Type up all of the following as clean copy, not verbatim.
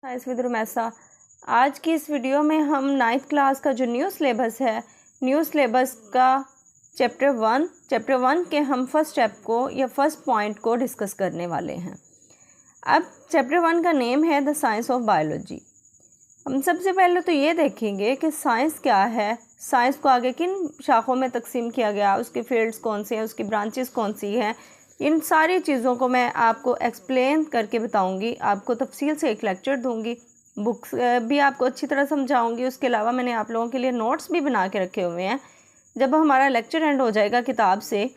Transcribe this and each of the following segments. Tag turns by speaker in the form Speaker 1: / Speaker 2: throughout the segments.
Speaker 1: Science with Rumaisa. आज की इस वीडियो में हम 9th क्लास का जो न्यू सिलेबस है, न्यू सिलेबस का चैप्टर वन के हम फर्स्ट स्टेप को या फर्स्ट पॉइंट को डिस्कस करने वाले हैं। अब चैप्टर 1 का नेम है द साइंस ऑफ बायोलॉजी। हम सबसे पहले तो ये देखेंगे कि साइंस क्या है, साइंस को आगे किन शाखों में तकसीम किया गया, उसके फील्ड्स कौन से हैं, उसकी ब्रांचेस कौन सी हैं। इन सारी चीज़ों को मैं आपको एक्सप्लेन करके बताऊंगी, आपको तफसील से एक लेक्चर दूंगी, बुक्स भी आपको अच्छी तरह समझाऊंगी। उसके अलावा मैंने आप लोगों के लिए नोट्स भी बना के रखे हुए हैं। जब हमारा लेक्चर एंड हो जाएगा किताब से,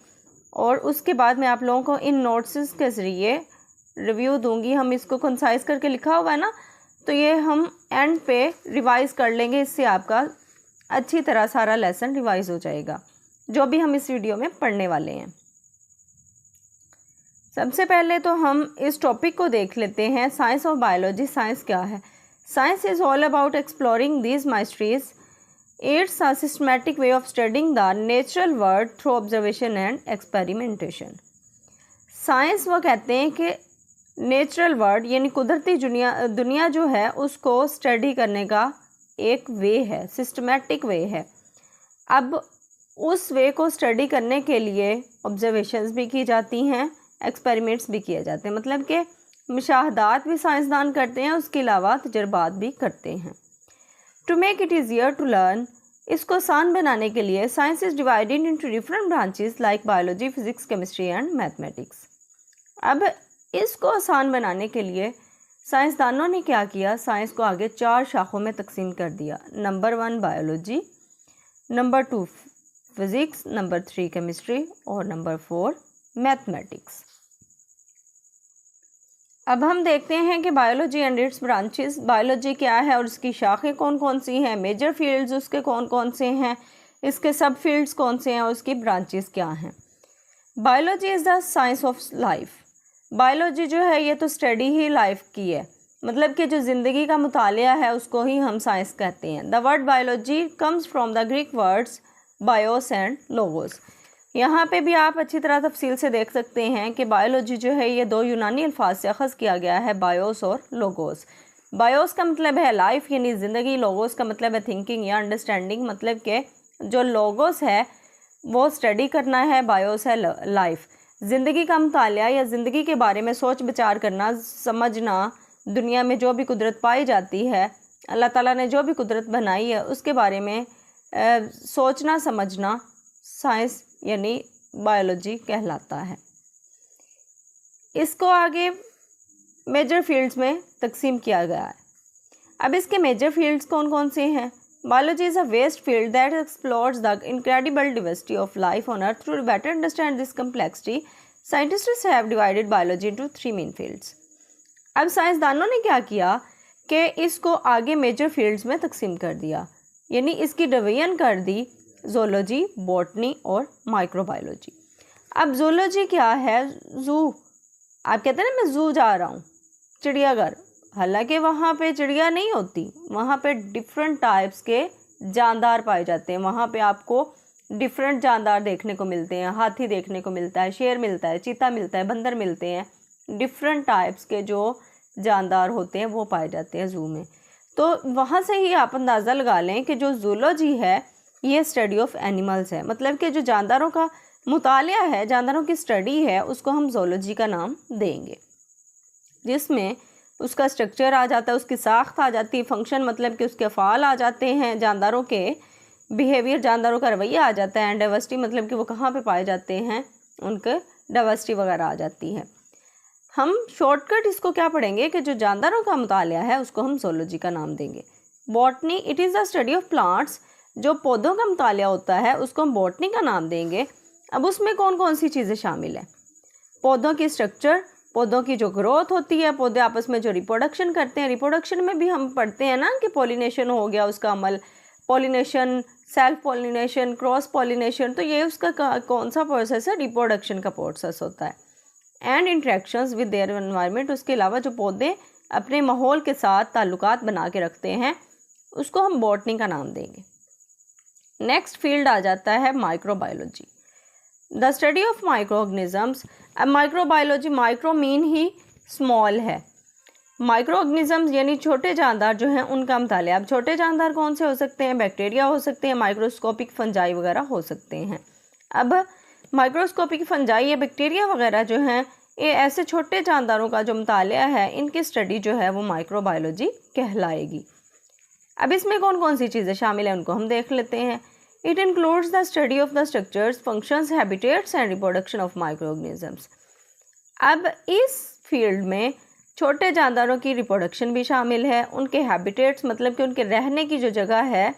Speaker 1: और उसके बाद मैं आप लोगों को इन नोट्स के ज़रिए रिव्यू दूंगी। हम इसको कंसाइज करके लिखा हुआ है ना, तो ये हम एंड पे रिवाइज़ कर लेंगे। इससे आपका अच्छी तरह सारा लेसन रिवाइज़ हो जाएगा, जो भी हम इस वीडियो में पढ़ने वाले हैं। सबसे पहले तो हम इस टॉपिक को देख लेते हैं, साइंस ऑफ बायोलॉजी। साइंस क्या है? Science is all about exploring these mysteries. It's a systematic way of studying the natural world through observation and experimentation. Science वो कहते हैं कि नेचुरल वर्ल्ड यानी कुदरती दुनिया जो है उसको स्टडी करने का एक वे है, सिस्टमैटिक वे है। अब उस वे को स्टडी करने के लिए ऑब्जर्वेशंस भी की जाती हैं, एक्सपेरिमेंट्स भी किए जाते हैं। मतलब कि मुशाहदात भी साइंसदान करते हैं, उसके अलावा तजर्बात भी करते हैं। To make it easier to learn, इसको आसान बनाने के लिए science is divided into different branches like biology, physics, chemistry and mathematics. अब इसको आसान बनाने के लिए साइंसदानों ने क्या किया, साइंस को आगे 4 शाखों में तकसीम कर दिया। Number 1 biology, number 2 physics, number 3 chemistry और नंबर 4 मैथमेटिक्स। अब हम देखते हैं कि biology and it's branches, biology क्या है और उसकी शाखें कौन कौन सी हैं, मेजर फील्ड्स उसके कौन कौन से हैं, इसके सब फील्ड्स कौन से हैं और उसकी ब्रांचेस क्या हैं। Biology is the science of life. Biology जो है ये तो स्टडी ही लाइफ की है, मतलब कि जो ज़िंदगी का मुतालिया है उसको ही हम साइंस कहते हैं। The word biology comes from the Greek words BIOS and logos. यहाँ पे भी आप अच्छी तरह तफसील से देख सकते हैं कि बायोलॉजी जो है ये 2 यूनानी अल्फाज से अखज़ किया गया है, बायोस और लोगोस। बायोस का मतलब है लाइफ यानी ज़िंदगी, लोगोस का मतलब है थिंकिंग या अंडरस्टैंडिंग। मतलब कि जो लोगोस है वो स्टडी करना है, बायोस है लाइफ, ज़िंदगी का मुतालिया या ज़िंदगी के बारे में सोच विचार करना, समझना। दुनिया में जो भी कुदरत पाई जाती है, अल्लाह ताला ने जो भी कुदरत बनाई है उसके बारे में सोचना समझना साइंस यानी बायोलॉजी कहलाता है। इसको आगे मेजर फील्ड्स में तकसीम किया गया है। अब इसके मेजर फील्ड्स कौन कौन से हैं? Biology is a vast field that explores the incredible diversity of life on earth. To better understand this complexity, scientists have divided biology into 3 main fields. अब साइंसदानों ने क्या किया कि इसको आगे मेजर फील्ड्स में तकसीम कर दिया, यानी इसकी डिवीजन कर दी, ज़ूलॉजी, बॉटनी और माइक्रोबायोलॉजी। अब ज़ूलॉजी क्या है? ज़ू, आप कहते हैं ना मैं ज़ू जा रहा हूँ, चिड़ियाघर। हालांकि वहाँ पे चिड़िया नहीं होती, वहाँ पे डिफरेंट टाइप्स के जानदार पाए जाते हैं। वहाँ पे आपको डिफरेंट जानदार देखने को मिलते हैं, हाथी देखने को मिलता है, शेर मिलता है, चीता मिलता है, बंदर मिलते हैं। डिफरेंट टाइप्स के जो जानदार होते हैं वो पाए जाते हैं ज़ू में। तो वहाँ से ही आप अंदाज़ा लगा लें कि जो ज़ूलॉजी है ये स्टडी ऑफ एनिमल्स है। मतलब कि जो जानदारों का मुतालिया है, जानदारों की स्टडी है, उसको हम ज़ूलॉजी का नाम देंगे, जिसमें उसका स्ट्रक्चर आ जाता है, उसकी साख्त आ जाती है, फंक्शन मतलब कि उसके फ़ाल आ जाते हैं, जानदारों के बिहेवियर, जानदारों का रवैया आ जाता है, एंड डाइवर्सिटी मतलब कि वो कहाँ पे पाए जाते हैं, उनके डाइवर्सिटी वगैरह आ जाती है। हम शॉर्टकट इसको क्या पढ़ेंगे कि जो जानदारों का मुतालिया है उसको हम ज़ूलॉजी का नाम देंगे। Botany, it is the study of plants, जो पौधों का मुतालिया होता है उसको हम बॉटनी का नाम देंगे। अब उसमें कौन कौन सी चीज़ें शामिल है? पौधों की स्ट्रक्चर, पौधों की जो ग्रोथ होती है, पौधे आपस में जो रिप्रोडक्शन करते हैं, रिप्रोडक्शन में भी हम पढ़ते हैं ना कि पॉलिनेशन हो गया उसका अमल, pollination, self pollination, cross pollination. तो ये उसका कौन सा प्रोसेस है? रिप्रोडक्शन का प्रोसेस होता है। And interactions with their environment, उसके अलावा जो पौधे अपने माहौल के साथ ताल्लुकात बना के रखते हैं उसको हम बॉटनी का नाम देंगे। नेक्स्ट फील्ड आ जाता है microbiology, the study of microorganisms. अब माइक्रोबायोलॉजी, माइक्रो मीन ही स्मॉल है, माइक्रो ऑर्गेनिजम्स यानी छोटे जानदार जो हैं उनका मुतालिया। अब छोटे जानदार कौन से हो सकते हैं? बैक्टीरिया हो सकते हैं, माइक्रोस्कोपिक फंजाई वगैरह हो सकते हैं। अब माइक्रोस्कोपिक फंजाई या बैक्टीरिया वगैरह जो हैं ये ऐसे छोटे जानदारों का जो मुतालिया है, इनकी स्टडी जो है वो माइक्रोबायोलॉजी कहलाएगी। अब इसमें कौन कौन सी चीज़ें शामिल हैं उनको हम देख लेते हैं। It includes the study of the structures, functions, habitats and reproduction of microorganisms. अब इस फील्ड में छोटे जानदारों की रिप्रोडक्शन भी शामिल है, उनके हैबिटेट्स मतलब कि उनके रहने की जो जगह है,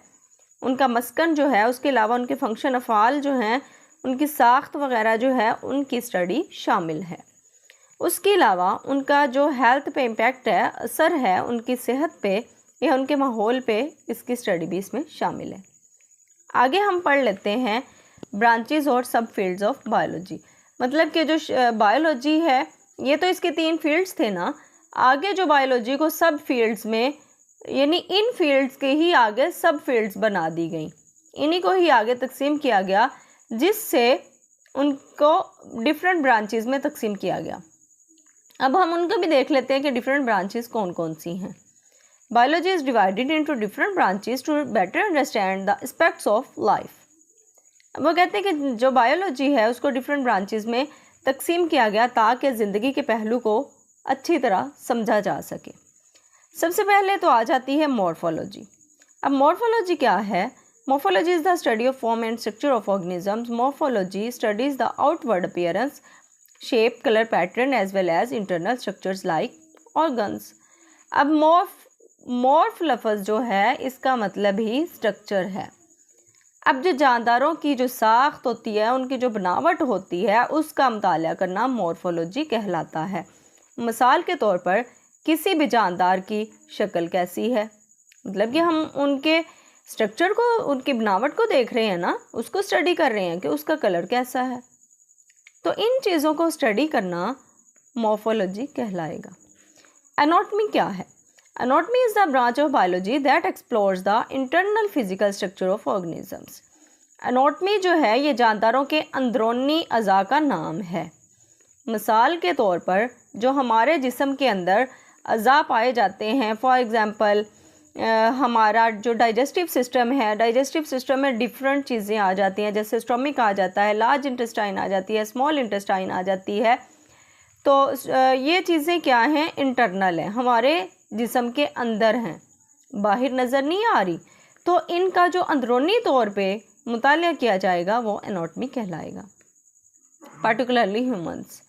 Speaker 1: उनका मस्कन जो है, उसके अलावा उनके फंक्शन अफ़ाल जो हैं, उनकी साख्त वगैरह जो है उनकी स्टडी शामिल है। उसके अलावा उनका जो हेल्थ पे इम्पैक्ट है, असर है उनकी सेहत पे या उनके माहौल पे, इसकी स्टडी भी इसमें शामिल है। आगे हम पढ़ लेते हैं ब्रांचेस और सब फील्ड्स ऑफ बायोलॉजी। मतलब कि जो बायोलॉजी है ये तो इसके 3 फील्ड्स थे ना, आगे जो बायोलॉजी को सब फील्ड्स में यानी इन फील्ड्स के ही आगे सब फील्ड्स बना दी गई, इन्हीं को ही आगे तकसीम किया गया, जिससे उनको डिफरेंट ब्रांचेस में तकसीम किया गया। अब हम उनको भी देख लेते हैं कि डिफरेंट ब्रांचेस कौन कौन सी हैं। Biology is divided into different branches to better understand the aspects of life. वो कहते हैं कि जो बायोलॉजी है उसको डिफरेंट ब्रांचेस में तकसीम किया गया ताकि ज़िंदगी के पहलू को अच्छी तरह समझा जा सके। सबसे पहले तो आ जाती है मॉर्फोलॉजी। अब मॉर्फोलॉजी क्या है? Morphology is the study of form and structure of organisms. Morphology studies the outward appearance, shape, colour pattern as well as internal structures like organs. अब मॉर्फ लफ्ज़ जो है इसका मतलब ही स्ट्रक्चर है। अब जो जानदारों की जो साख्त होती है, उनकी जो बनावट होती है, उसका मुतालिया करना मॉर्फोलॉजी कहलाता है। मिसाल के तौर पर किसी भी जानदार की शक्ल कैसी है, मतलब कि हम उनके स्ट्रक्चर को, उनकी बनावट को देख रहे हैं ना, उसको स्टडी कर रहे हैं कि उसका कलर कैसा है। तो इन चीज़ों को स्टडी करना मॉर्फोलॉजी कहलाएगा। एनाटॉमी क्या है? Anatomy is the branch of biology that explores the internal physical structure of organisms. Anatomy जो है ये जानदारों के अंदरूनी अज़ा का नाम है। मिसाल के तौर पर जो हमारे जिस्म के अंदर अज़ा पाए जाते हैं, फॉर एग्ज़ाम्पल हमारा जो डाइजेस्टिव सिस्टम है, डाइजेस्टिव सिस्टम में डिफरेंट चीज़ें आ जाती हैं, जैसे स्टोमिक आ जाता है, लार्ज इंटेस्टाइन आ जाती है, स्मॉल इंटेस्टाइन आ जाती है। तो ये चीज़ें क्या हैं? इंटरनल हैं, हमारे जिस्म के अंदर हैं, बाहर नज़र नहीं आ रही। तो इनका जो अंदरूनी तौर पे मुतालिया किया जाएगा वो एनाटॉमी कहलाएगा। Particularly humans.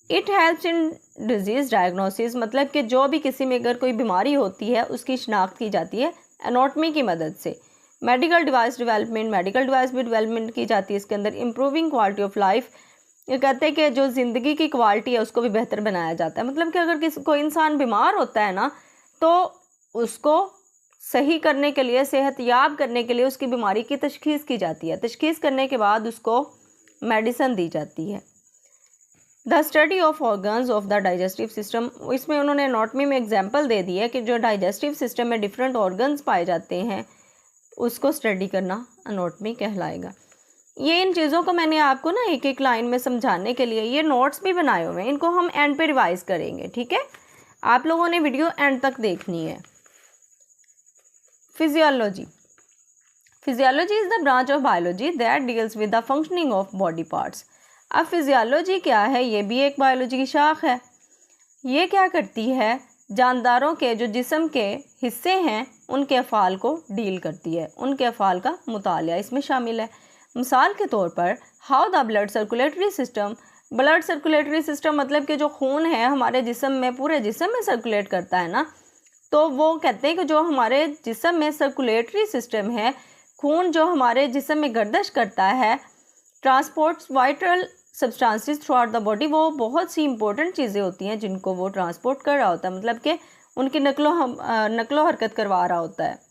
Speaker 1: It helps in disease diagnosis, मतलब कि जो भी किसी में अगर कोई बीमारी होती है उसकी शिनाख्त की जाती है एनाटॉमी की मदद से। Medical device development, medical device भी डेवलपमेंट की जाती है इसके अंदर। इम्प्रूविंग क्वालिटी ऑफ लाइफ, ये कहते हैं कि जो ज़िंदगी की क्वालिटी है उसको भी बेहतर बनाया जाता है। मतलब कि अगर कोई इंसान बीमार होता है ना, तो उसको सही करने के लिए, सेहतयाब करने के लिए उसकी बीमारी की तशख़ीस की जाती है। तशख़ीस करने के बाद उसको मेडिसिन दी जाती है। The study of organs of the digestive system, इसमें उन्होंने एनाटॉमी में एग्जाम्पल दे दी है कि जो डाइजेस्टिव सिस्टम में डिफरेंट ऑर्गन्स पाए जाते हैं उसको स्टडी करना एनाटॉमी कहलाएगा। ये इन चीज़ों को मैंने आपको ना एक एक लाइन में समझाने के लिए ये नोट्स भी बनाए हुए हैं, इनको हम एंड पे रिवाइज करेंगे, ठीक है? आप लोगों ने वीडियो एंड तक देखनी है। Physiology. Physiology is the branch of biology that deals with the functioning of body parts. अब फिजियोलॉजी क्या है? ये भी एक बायोलॉजी की शाख है। ये क्या करती है? जानदारों के जो जिस्म के हिस्से हैं उनके अफ़ाल को डील करती है, उनके अफ़ाल का मुतालिया इसमें शामिल है। मिसाल के तौर पर how the blood circulatory system, blood circulatory system मतलब कि जो खून है हमारे जिस्म में, पूरे जिस्म में सर्कुलेट करता है ना, तो वो कहते हैं कि जो हमारे जिस्म में सर्कुलेटरी सिस्टम है, खून जो हमारे जिस्म में गर्दिश करता है, transports vital substances through out the body, वो बहुत सी इंपॉर्टेंट चीज़ें होती हैं जिनको वो ट्रांसपोर्ट कर रहा होता है, मतलब कि उनकी नकलो हरकत करवा रहा होता है।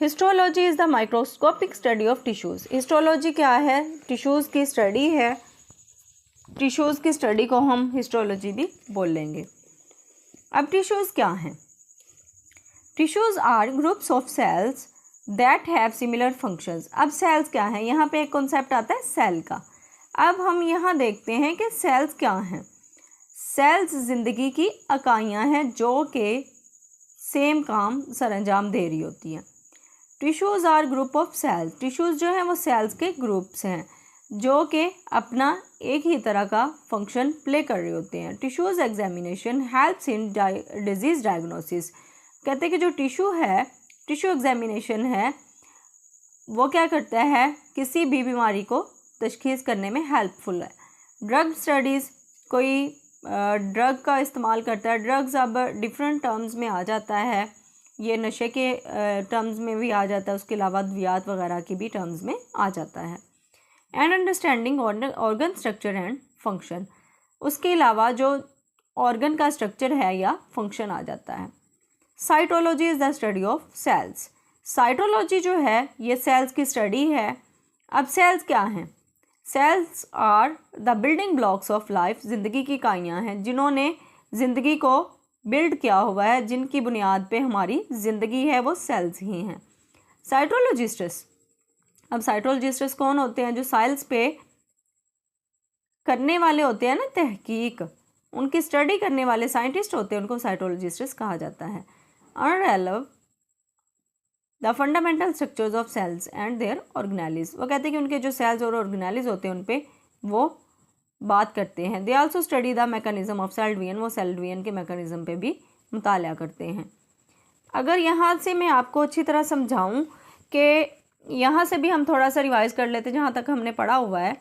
Speaker 1: Histology is the microscopic study of tissues. Histology क्या है? टिश्यूज़ की स्टडी है। टिश्यूज़ की स्टडी को हम हिस्टोलॉजी भी बोल लेंगे। अब टिश्यूज़ क्या हैं? Tissues are groups of cells that have similar functions. अब सेल्स क्या हैं? यहाँ पे एक कॉन्सेप्ट आता है सेल का। अब हम यहाँ देखते हैं कि सेल्स क्या हैं। सेल्स ज़िंदगी की इकाइयाँ हैं जो कि सेम काम सरअंजाम दे रही होती हैं। Tissues are group of cells, tissues जो हैं वो सेल्स के ग्रुप्स हैं जो कि अपना एक ही तरह का फंक्शन प्ले कर रहे होते हैं। Tissues examination helps in disease diagnosis, कहते हैं कि जो टिश्यू है, टिश्यू एग्जामिनेशन है, वो क्या करता है, किसी भी बीमारी को तशखीस करने में हेल्पफुल है। ड्रग स्टडीज़, कोई ड्रग का इस्तेमाल करता है, ड्रग्स अब डिफरेंट टर्म्स में आ जाता है, ये नशे के टर्म्स में भी आ जाता है, उसके अलावा अद्वियात वगैरह के भी टर्म्स में आ जाता है। And understanding organ structure and function, उसके अलावा जो ऑर्गन का स्ट्रक्चर है या फंक्शन आ जाता है। Cytology is the study of cells, cytology जो है ये सेल्स की स्टडी है। अब सेल्स क्या हैं? Cells are the building blocks of life, ज़िंदगी की इकाइयाँ हैं जिन्होंने ज़िंदगी को बिल्ड किया हुआ है, जिनकी बुनियाद पे हमारी ज़िंदगी है, वो सेल्स ही हैं। साइटोलॉजिस्ट्स, अब साइटोलॉजिस्ट्स कौन होते हैं? जो सेल्स पे करने वाले होते हैं ना तहकीक, उनकी स्टडी करने वाले साइंटिस्ट होते हैं, उनको साइटोलॉजिस्ट्स कहा जाता है। Unravel the fundamental structures of cells and their organelles, वो कहते हैं कि उनके जो सेल्स और ऑर्गेनेलिज होते हैं उन पे वो बात करते हैं। They also study the mechanism of cell division, वो सेल डिवीजन के मैकेनिज्म पे भी मुताला करते हैं। अगर यहाँ से मैं आपको अच्छी तरह समझाऊँ कि यहाँ से भी हम थोड़ा सा रिवाइज कर लेते हैं जहाँ तक हमने पढ़ा हुआ है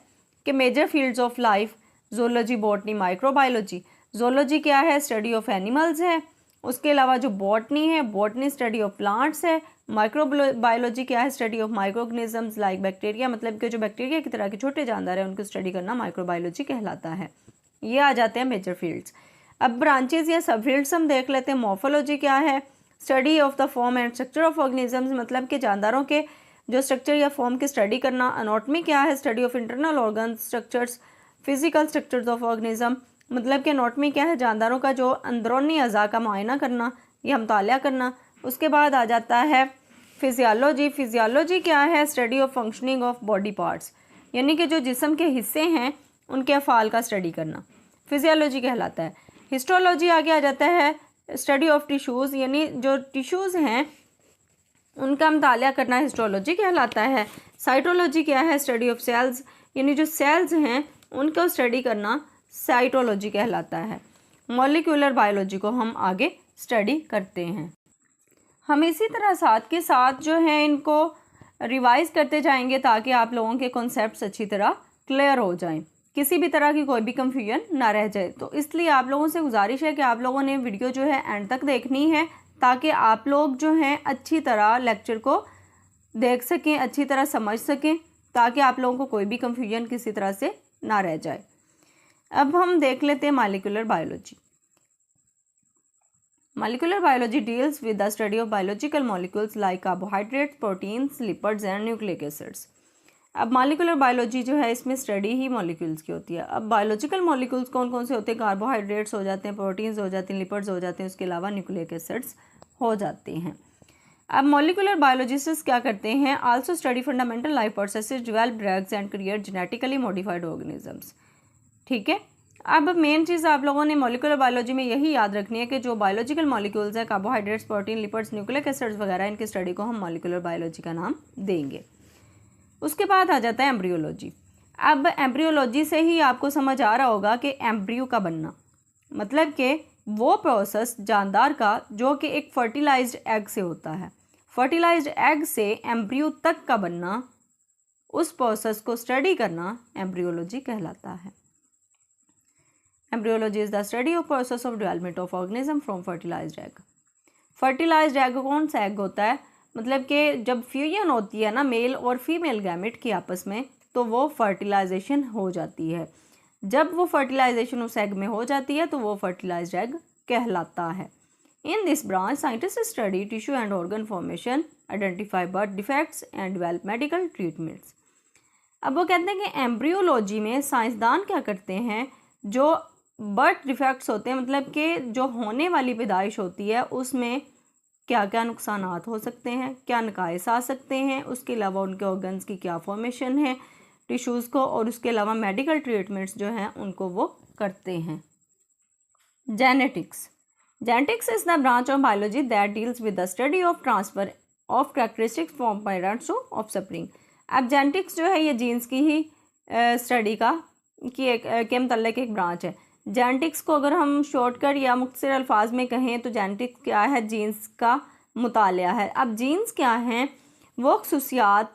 Speaker 1: कि major fields of life, zoology, botany, microbiology. Zoology क्या है? स्टडी ऑफ एनिमल्स है। उसके अलावा जो बॉटनी है, बॉटनी स्टडी ऑफ प्लांट्स है। माइक्रोबायोलॉजी क्या है? Study of microorganisms like bacteria, मतलब कि जो बैक्टीरिया की तरह के छोटे जानदार हैं उनको स्टडी करना माइक्रोबायोलॉजी कहलाता है। ये आ जाते हैं मेजर फील्ड्स। अब ब्रांचेज या सब फील्ड्स हम देख लेते हैं। मॉर्फोलॉजी क्या है? Study of the form and structure of organisms, मतलब कि जानदारों के जो स्ट्रक्चर या फॉर्म की स्टडी करना। अनॉटमी क्या है? Study of internal organ structures, physical structures of organism, मतलब कि अनॉटमी क्या है? जानदारों का जो अंदरूनी अज़ा का मुआयना करना या मुताला करना। उसके बाद आ जाता है फिजियोलॉजी। फिजियोलॉजी क्या है? Study of functioning of body parts, यानी कि जो जिस्म के हिस्से हैं उनके अफ़ाल का स्टडी करना फिजियोलॉजी कहलाता है। हिस्टोलॉजी आगे आ जाता है, स्टडी ऑफ टिश्यूज़, यानी जो टिश्यूज़ हैं उनका मुताला करना हिस्टोलॉजी कहलाता है। साइटोलॉजी क्या है? स्टडी ऑफ सेल्स, यानी जो सेल्स हैं उनको स्टडी करना साइटोलॉजी कहलाता है। मॉलिक्यूलर बायोलॉजी को हम आगे स्टडी करते हैं। हम इसी तरह साथ के साथ जो है इनको रिवाइज करते जाएंगे ताकि आप लोगों के कॉन्सेप्ट्स अच्छी तरह क्लियर हो जाएं, किसी भी तरह की कोई भी कंफ्यूजन ना रह जाए। तो इसलिए आप लोगों से गुजारिश है कि आप लोगों ने वीडियो जो है एंड तक देखनी है ताकि आप लोग जो हैं अच्छी तरह लेक्चर को देख सकें, अच्छी तरह समझ सकें, ताकि आप लोगों को कोई भी कंफ्यूजन किसी तरह से ना रह जाए। अब हम देख लेते हैं molecular biology. Molecular biology deals with the study of biological molecules like carbohydrates, proteins, lipids and nucleic acids. अब मॉलिक्यूलर बायोलॉजी जो है इसमें स्टडी ही मॉलिक्यूल्स की होती है। अब बायोलॉजिकल मॉलिक्यूल्स कौन कौन से होते हैं? कार्बोहाइड्रेट्स हो जाते हैं, प्रोटीन्स हो जाते हैं, लिपिड्स हो जाते हैं, उसके अलावा न्यूक्लिक एसिड्स हो जाते हैं। अब मॉलिक्यूलर बायोलॉजिस्ट्स क्या करते हैं? Also study fundamental life processes, develop drugs and create genetically modified organisms. ठीक है, अब मेन चीज़ आप लोगों ने मॉलिक्यूलर बायोलॉजी में यही याद रखनी है कि जो बायोलॉजिकल मॉलिक्यूल्स हैं, carbohydrates, protein, lipids, nucleic acids वगैरह, इनकी स्टडी को हम मॉलिक्यूलर बायोलॉजी का नाम देंगे। उसके बाद आ जाता है एम्ब्रियोलॉजी। अब एम्ब्रियोलॉजी से ही आपको समझ आ रहा होगा कि एम्ब्रियो का बनना मतलब कि वो प्रोसेस जानदार का जो कि एक फर्टिलाइज्ड एग से होता है। फर्टिलाइज्ड एग से एम्ब्रियो तक का बनना, उस प्रोसेस को स्टडी करना एम्ब्रियोलॉजी कहलाता है। Embryology is the study of process of development of organism from fertilised egg. Fertilised egg कौन सा एग होता है? मतलब कि जब फ्यूजन होती है ना मेल और फीमेल गैमेट की आपस में, तो वो फर्टिलाइजेशन हो जाती है। जब वो फर्टिलाइजेशन उस एग में हो जाती है तो वो फर्टिलाइज्ड एग कहलाता है। In this branch scientist study tissue and organ formation, identify birth defects and develop medical treatments. अब वो कहते हैं कि एम्ब्रियोलॉजी में साइंसदान क्या करते हैं, जो बर्थ डिफेक्ट्स होते हैं, मतलब कि जो होने वाली पैदाइश होती है उसमें क्या क्या नुकसानात हो सकते हैं, क्या नकाइस आ सकते हैं, उसके अलावा उनके ऑर्गन्स की क्या फॉर्मेशन है टिश्यूज़ को, और उसके अलावा मेडिकल ट्रीटमेंट्स जो हैं उनको वो करते हैं। Genetics is the branch of biology that deals with the study of transfer of characteristics from parents to offspring. अब जेनेटिक्स जो है ये जीन्स की ही स्टडी के मतलब एक ब्रांच है। जेनेटिक्स को अगर हम शॉर्टकट या मुख्तसर अल्फाज में कहें तो जेनेटिक्स क्या है, जीन्स का मुतालिया है। अब जीन्स क्या हैं, वो खसूसियात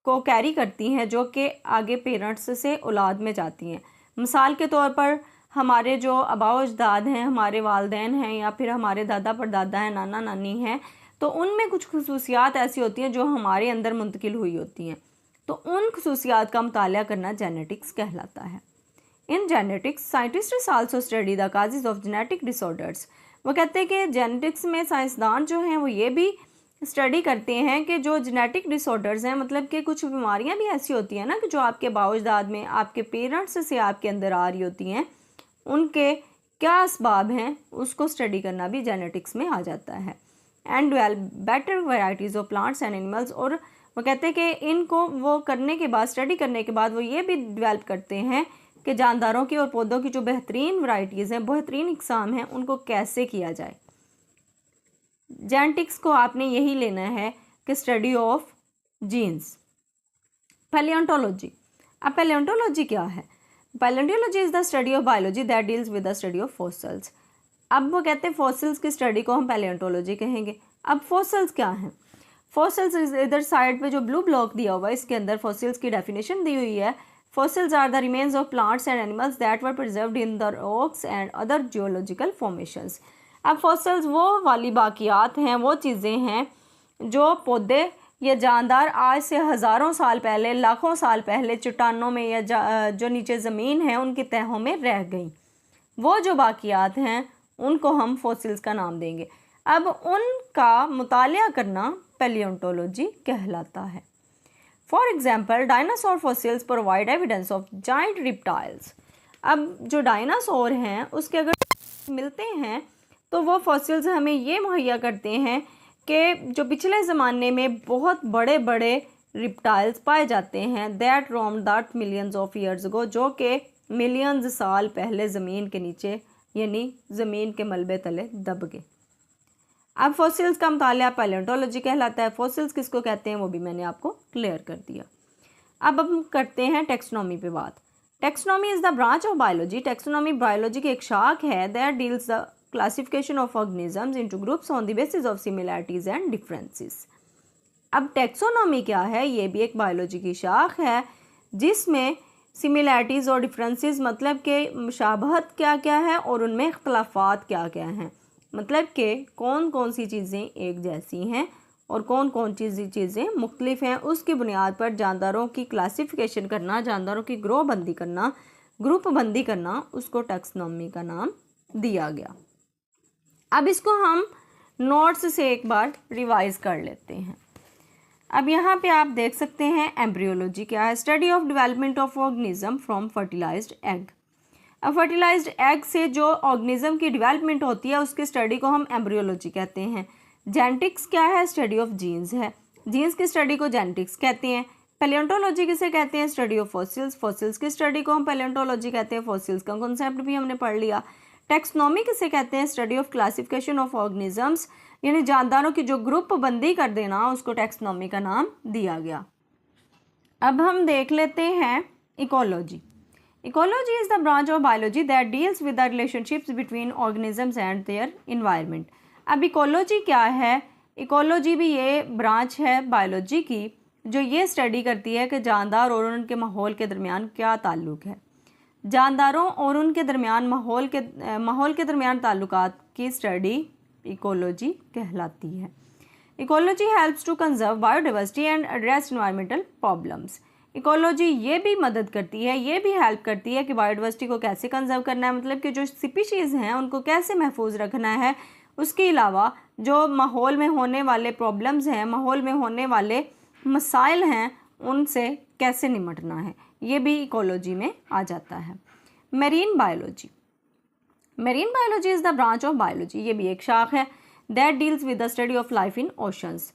Speaker 1: को कैरी करती हैं जो कि आगे पेरेंट्स से औलाद में जाती हैं। मिसाल के तौर पर हमारे जो आबा अजदाद हैं, हमारे वालिदैन हैं या फिर हमारे दादा परदादा हैं, नाना नानी हैं, तो उनमें कुछ खसूसियात ऐसी होती हैं जो हमारे अंदर मुंतकिल हुई होती हैं। तो उन खसूसियात का मुतालिया करना जेनेटिक्स कहलाता है। In genetics scientists also study the causes of genetic disorders. वो कहते हैं कि जेनेटिक्स में साइंसदान जो हैं वो ये भी स्टडी करते हैं कि जो जेनेटिक डिसऑर्डर्स हैं, मतलब कि कुछ बीमारियां भी ऐसी होती हैं ना कि जो आपके बाउजदाद में आपके पेरेंट्स से आपके अंदर आ रही होती हैं, उनके क्या असबाब हैं उसको स्टडी करना भी जेनेटिक्स में आ जाता है। And develop better varieties of plants and animals. और वो कहते हैं कि इनको वो करने के बाद, स्टडी करने के बाद वो ये भी डेवलप करते हैं कि जानदारों की और पौधों की जो बेहतरीन वैराइटीज़ हैं, बेहतरीन इकसाम हैं, उनको कैसे किया जाए। जेनेटिक्स को आपने यही लेना है कि स्टडी ऑफ जीन्स। पैलियोंटोलॉजी। अब पैलियोंटोलॉजी क्या है? Palaeontology is the study of biology that deals with the study of fossils. अब वो कहते हैं फॉसिल्स की स्टडी को हम पैलियोंटोलॉजी कहेंगे। अब फॉसिल्स क्या हैं? फॉसिल्स इधर साइड पे जो ब्लू ब्लॉक दिया हुआ है इसके अंदर फॉसिल्स की डेफिनेशन दी हुई है। Fossils are the remains of plants and animals that were preserved in the rocks and other geological formations. अब फॉसिल्स वो वाली बाकियात हैं, वो चीज़ें हैं जो पौधे या जानदार आज से हज़ारों साल पहले, लाखों साल पहले चट्टानों में या जो नीचे ज़मीन है उनकी तहों में रह गई। वो जो बाकियात हैं उनको हम फॉसिल्स का नाम देंगे। अब उनका मुतालिया करना पैलियोंटोलॉजी कहलाता है। For example dinosaur fossils provide evidence of giant reptiles. अब जो डायनासोर हैं उसके अगर मिलते हैं तो वो फॉसिल्स हमें ये मुहैया करते हैं कि जो पिछले ज़माने में बहुत बड़े बड़े रिप्टाइल्स पाए जाते हैं that roamed that millions of years ago, जो कि मिलियंस साल पहले ज़मीन के नीचे यानी ज़मीन के मलबे तले दब गए। अब फॉसिल्स का मुतालिया पैलियोंटोलॉजी कहलाता है। फॉसिल्स किसको कहते हैं वो भी मैंने आपको क्लियर कर दिया। अब हम करते हैं टेक्सोनॉमी पे बात। Taxonomy is the branch of biology. Taxonomy biology की एक शाख है that deals the classification of organisms into groups on the basis of similarities and differences. अब टेक्सोनॉमी क्या है? ये भी एक बायोलॉजी की शाख है जिसमें सिमिलैरिटीज़ और डिफरेंसेस मतलब कि मुशाबहत क्या क्या है और उनमें इख्तलाफात क्या क्या हैं, मतलब कि कौन कौन सी चीज़ें एक जैसी हैं और कौन कौन चीज़ें मुख्तलिफ हैं, उसकी बुनियाद पर जानदारों की क्लासिफिकेशन करना, जानदारों की ग्रोह बंदी करना, ग्रुप बंदी करना, उसको टेक्सोनॉमी का नाम दिया गया। अब इसको हम नोट्स से एक बार रिवाइज कर लेते हैं। अब यहाँ पे आप देख सकते हैं एम्ब्रियोलॉजी क्या है? Study of development of organism from fertilised egg. अब फर्टिलाइज्ड एग से जो ऑर्गेनिज्म की डेवलपमेंट होती है उसकी स्टडी को हम एम्ब्रियोलॉजी कहते हैं। जेनेटिक्स क्या है? स्टडी ऑफ जीन्स है। जीन्स की स्टडी को जेनेटिक्स कहते हैं। पैलियोंटोलॉजी किसे कहते हैं? Study of fossils. फॉसिल्स की स्टडी को हम पैलियोंटोलॉजी कहते हैं। फॉसिल्स का कॉन्सेप्ट भी हमने पढ़ लिया। टेक्सोनॉमी किसे कहते हैं? Study of classification of organisms, यानी जानदारों की जो ग्रुप बंदी कर देना उसको टेक्सोनॉमी का नाम दिया गया। अब हम देख लेते हैं ecology. Ecology is the branch of biology that deals with the relationships between organisms and their environment. अब इकोलॉजी क्या है? इकोलॉजी भी ये ब्रांच है बायोलॉजी की जो ये स्टडी करती है कि जानदार और उनके माहौल के दरमियान क्या ताल्लुक़ है। जानदारों और उनके दरमियान माहौल के दरमियान ताल्लुकात की स्टडी इकोलॉजी कहलाती है। Ecology helps to conserve biodiversity and address environmental problems. Ecology ये भी मदद करती है, ये भी हेल्प करती है कि बायोडाइवर्सिटी को कैसे कंजर्व करना है, मतलब कि जो स्पीशीज़ हैं उनको कैसे महफूज रखना है। उसके अलावा जो माहौल में होने वाले प्रॉब्लम्स हैं, माहौल में होने वाले मसाइल हैं, उनसे कैसे निपटना है, ये भी इकोलॉजी में आ जाता है। Marine biology. Marine biology is the branch of biology, ये भी एक शाख है that deals with the study of life in oceans.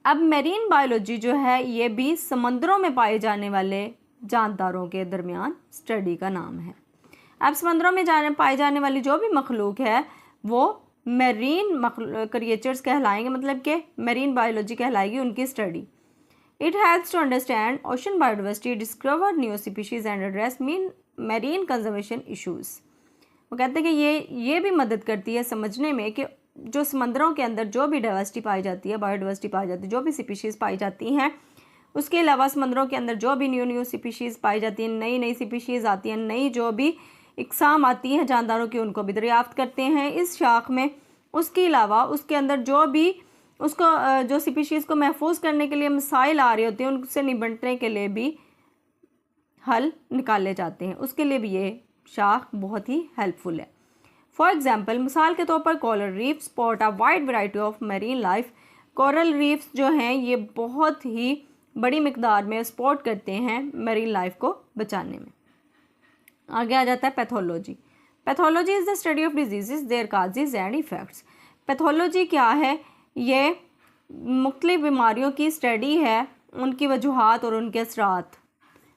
Speaker 1: अब मेरीन बायोलॉजी जो है ये भी समंदरों में पाए जाने वाले जानदारों के दरमियान स्टडी का नाम है। अब समंदरों में पाई जाने वाली जो भी मखलूक है वो मेरीन क्रिएचर्स कहलाएंगे, मतलब कि मेरीन बायोलॉजी कहलाएगी उनकी स्टडी। It helps to understand ocean biodiversity, discover new species and address marine conservation issues. वो कहते हैं कि ये भी मदद करती है समझने में कि जो समंदरों के अंदर जो भी डाइवर्सिटी पाई जाती है, बायोडाइवर्सिटी पाई जाती है, जो भी स्पीशीज़ पाई जाती हैं, उसके अलावा समंदरों के अंदर जो भी न्यू स्पीशीज़ पाई जाती हैं, नई स्पीशीज़ आती हैं, नई जो भी इकसाम आती हैं जानदारों की, उनको भी दरियाफ्त करते हैं इस शाख में। उसके अलावा उसके अंदर जो भी उसको जो स्पीशीज़ को महफूज करने के लिए मसाइल आ रहे होते हैं, उनसे निपटने के लिए भी हल निकाले जाते हैं, उसके लिए भी ये शाख बहुत ही हेल्पफुल है। फॉर एग्जाम्पल, मिसाल के तौर पर coral reef support a wide variety of marine life. Coral reefs जो हैं ये बहुत ही बड़ी मिकदार में सपोर्ट करते हैं मरीन लाइफ को बचाने में। आगे आ जाता है pathology. Pathology is the study of disease, their causes and effects. Pathology क्या है? ये मुख्तलिफ बीमारियों की स्टडी है, उनकी वजूहात और उनके असरात,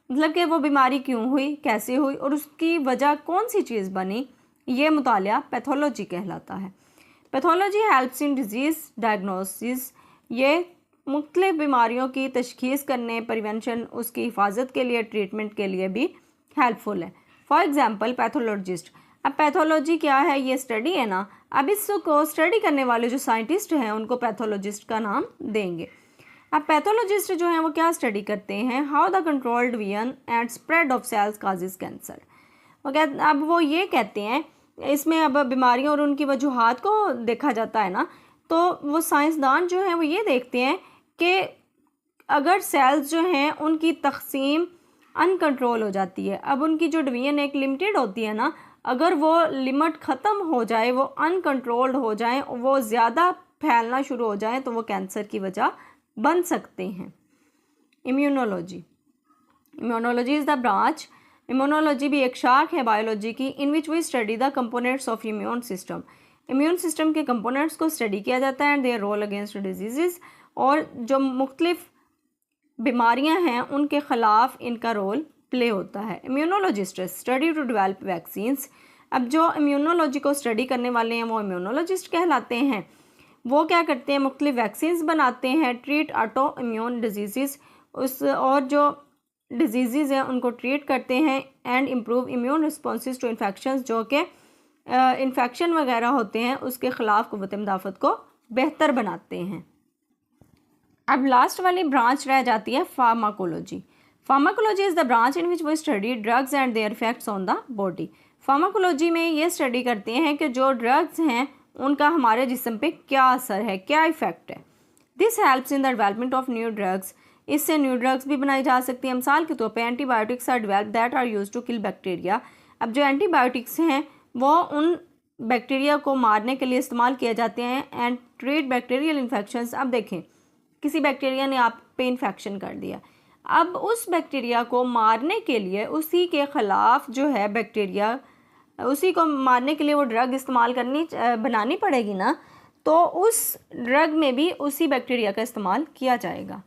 Speaker 1: मतलब कि वो बीमारी क्यों हुई, कैसे हुई और उसकी वजह कौन सी चीज़ बनी, ये मुतालिया पैथोलॉजी कहलाता है। Pathology helps in disease diagnosis, ये मुख्तलिफ बीमारियों की तशखीस करने, प्रिवेंशन, उसकी हिफाजत के लिए, ट्रीटमेंट के लिए भी हेल्पफुल है। For example pathologist. अब पैथोलॉजी क्या है? ये स्टडी है ना। अब इसको स्टडी करने वाले जो साइंटिस्ट हैं उनको पैथोलॉजिस्ट का नाम देंगे। अब पैथोलॉजिस्ट जो हैं वो क्या स्टडी करते हैं? How the controlled division and spread of cells causes cancer. अब वो ये कहते हैं, इसमें अब बीमारियों और उनकी वजूहात को देखा जाता है ना, तो वो साइंसदान जो हैं वो ये देखते हैं कि अगर सेल्स जो हैं उनकी तकसीम अनकंट्रोल हो जाती है, अब उनकी जो डिवीजन एक लिमिटेड होती है ना, अगर वो लिमिट ख़त्म हो जाए, वो अनकंट्रोल्ड हो जाए, वो ज़्यादा फैलना शुरू हो जाए, तो वो कैंसर की वजह बन सकते हैं। Immunology. Immunology is the branch, immunology भी एक शाख है बायोलॉजी की, in which we study the components of immune system. Immune system के कंपोनेंट्स को स्टडी किया जाता है and their role against disease, और जो मुख्तलिफ बीमारियां हैं उनके ख़िलाफ़ इनका रोल प्ले होता है। Immunologist study to develop vaccines. अब जो इम्यूनोलॉजी को स्टडी करने वाले हैं वो इम्यूनोलॉजिस्ट कहलाते हैं। वो क्या करते हैं? मुख्तलिफ वैक्सीन्स बनाते हैं, ट्रीट ऑटो इम्यून डिजीज़, उस और जो डिजीज़ हैं उनको ट्रीट करते हैं, and improve immune responses to infections, जो कि इन्फेक्शन वगैरह होते हैं उसके ख़िलाफ़ क़ुव्वत मुदाफ़त को बेहतर बनाते हैं। अब लास्ट वाली ब्रांच रह जाती है pharmacology. Pharmacology is the branch in which we study drugs and their effects on the body. Pharmacology में ये स्टडी करते हैं कि जो ड्रग्स हैं उनका हमारे जिस्म पे क्या असर है, क्या इफ़ेक्ट है। This helps in the development of new drugs, इससे न्यू ड्रग्स भी बनाई जा सकती हैं। मिसाल के तौर पे antibiotics are developed that are used to kill bacteria. अब जो एंटीबायोटिक्स हैं वो उन बैक्टीरिया को मारने के लिए इस्तेमाल किए जाते हैं एंड ट्रीट बैक्टीरियल इन्फेक्शंस। अब देखें, किसी बैक्टीरिया ने आप पे इन्फेक्शन कर दिया, अब उस बैक्टीरिया को मारने के लिए उसी के ख़िलाफ़ जो है बैक्टीरिया, उसी को मारने के लिए वो ड्रग इस्तेमाल बनानी पड़ेगी ना, तो उस ड्रग में भी उसी बैक्टीरिया का इस्तेमाल किया जाएगा।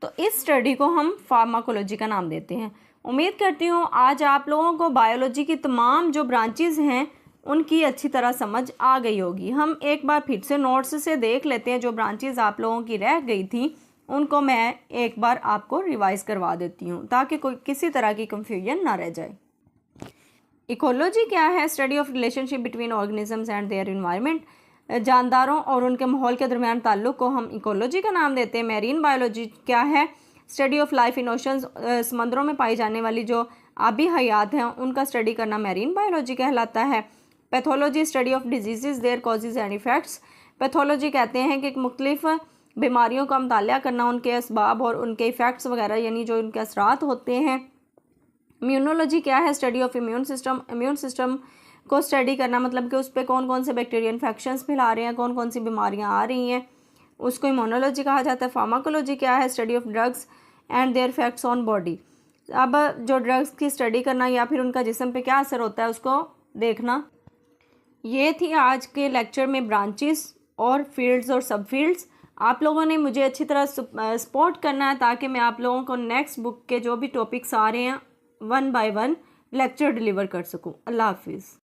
Speaker 1: तो इस स्टडी को हम फार्माकोलॉजी का नाम देते हैं। उम्मीद करती हूँ आज आप लोगों को बायोलॉजी की तमाम जो ब्रांचेज़ हैं उनकी अच्छी तरह समझ आ गई होगी। हम एक बार फिर से नोट्स से देख लेते हैं, जो ब्रांचेज़ आप लोगों की रह गई थी उनको मैं एक बार आपको रिवाइज़ करवा देती हूँ ताकि कोई किसी तरह की कंफ्यूजन ना रह जाए। इकोलॉजी क्या है? Study of relationship between organisms and their environment. जानदारों और उनके माहौल के दरमियान ताल्लुक़ को हम इकोलॉजी का नाम देते हैं। मैरीन बायोलॉजी क्या है? Study of life in oceans, समंदरों में पाई जाने वाली जो आबी हयात हैं उनका स्टडी करना मैरीन बायोलॉजी कहलाता है। Pathology study of disease, their causes and effects. Pathology कहते हैं कि मुख्तलिफ बीमारियों का मुताला करना, उनके असबाब और उनके इफ़ेक्ट्स वगैरह, यानी जो उनके असरात होते हैं। इम्यूनोलॉजी क्या है? Study of immune system. Immune system को स्टडी करना, मतलब कि उस पर कौन कौन से बैक्टीरिया इन्फेक्शंस फैला रहे हैं, कौन कौन सी बीमारियां आ रही हैं, उसको इम्यूनोलॉजी कहा जाता है। फार्माकोलॉजी क्या है? Study of drugs and their effects on body. अब जो ड्रग्स की स्टडी करना या फिर उनका जिस्म पे क्या असर होता है उसको देखना। ये थी आज के लेक्चर में ब्रांचेस और फील्ड्स और सब फील्ड्स। आप लोगों ने मुझे अच्छी तरह सपोर्ट करना है ताकि मैं आप लोगों को नेक्स्ट बुक के जो भी टॉपिक्स आ रहे हैं 1 बाय 1 लेक्चर डिलीवर कर सकूँ। अल्लाह हाफिज़।